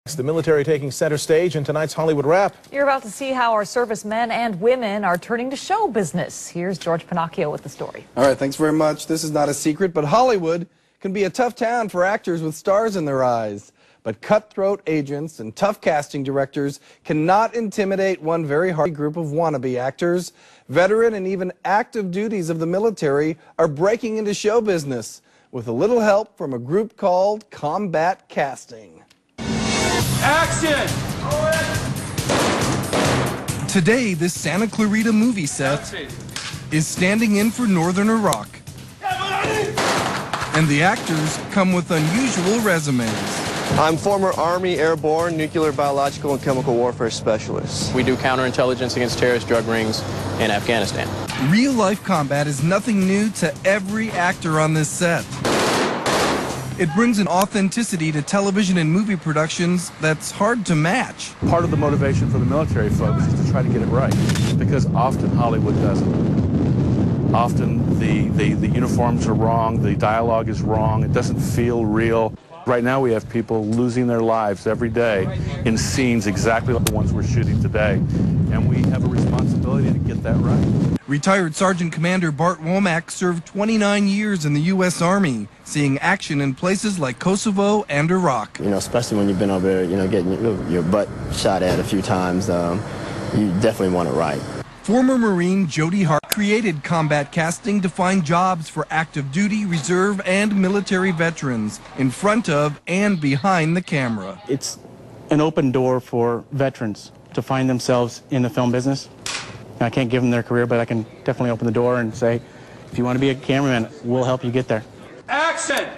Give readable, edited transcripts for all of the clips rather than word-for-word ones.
The military taking center stage in tonight's Hollywood Wrap. You're about to see how our servicemen and women are turning to show business. Here's George Pinocchio with the story. All right, thanks very much. This is not a secret, but Hollywood can be a tough town for actors with stars in their eyes. But cutthroat agents and tough casting directors cannot intimidate one very hard group of wannabe actors. Veteran and even active duties of the military are breaking into show business with a little help from a group called Combat Casting. Action! Today, this Santa Clarita movie set is standing in for Northern Iraq. And the actors come with unusual resumes. I'm former Army Airborne Nuclear, Biological, and Chemical Warfare Specialist. We do counterintelligence against terrorist drug rings in Afghanistan. Real-life combat is nothing new to every actor on this set. It brings an authenticity to television and movie productions that's hard to match. Part of the motivation for the military folks is to try to get it right, because often Hollywood doesn't. Often the uniforms are wrong, the dialogue is wrong, it doesn't feel real. Right now we have people losing their lives every day in scenes exactly like the ones we're shooting today, and we have a responsibility to get that right. Retired Sergeant Commander Bart Womack served 29 years in the U.S. Army, seeing action in places like Kosovo and Iraq. You know, especially when you've been over there, getting your butt shot at a few times, you definitely want it right. Former Marine Jody Hart created Combat Casting to find jobs for active duty, reserve, and military veterans in front of and behind the camera. It's an open door for veterans to find themselves in the film business. I can't give them their career, but I can definitely open the door and say, if you want to be a cameraman, we'll help you get there. Action!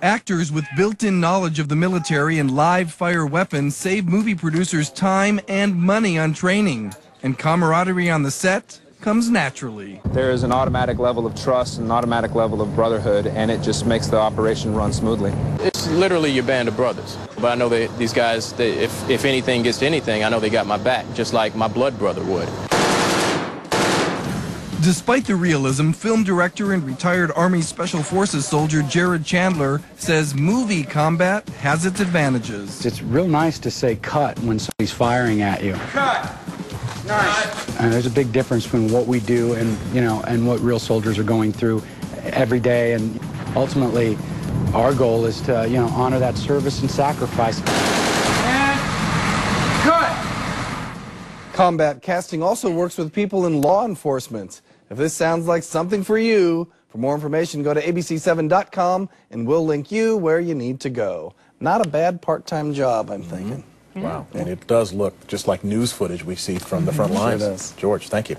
Actors with built-in knowledge of the military and live-fire weapons save movie producers time and money on training. And camaraderie on the set comes naturally. There is an automatic level of trust and an automatic level of brotherhood, and it just makes the operation run smoothly. It's literally your band of brothers. But I know that these guys, if anything gets to anything, I know they got my back, just like my blood brother would. Despite the realism, film director and retired Army Special Forces soldier Chandler says movie combat has its advantages. It's real nice to say cut when somebody's firing at you. Cut! Nice! And there's a big difference between what we do and, and what real soldiers are going through every day. And ultimately, our goal is to, honor that service and sacrifice. And cut! Combat Casting also works with people in law enforcement. If this sounds like something for you, for more information, go to abc7.com and we'll link you where you need to go. Not a bad part-time job, I'm thinking. Wow, and it does look just like news footage we see from the front lines. It does. George, thank you.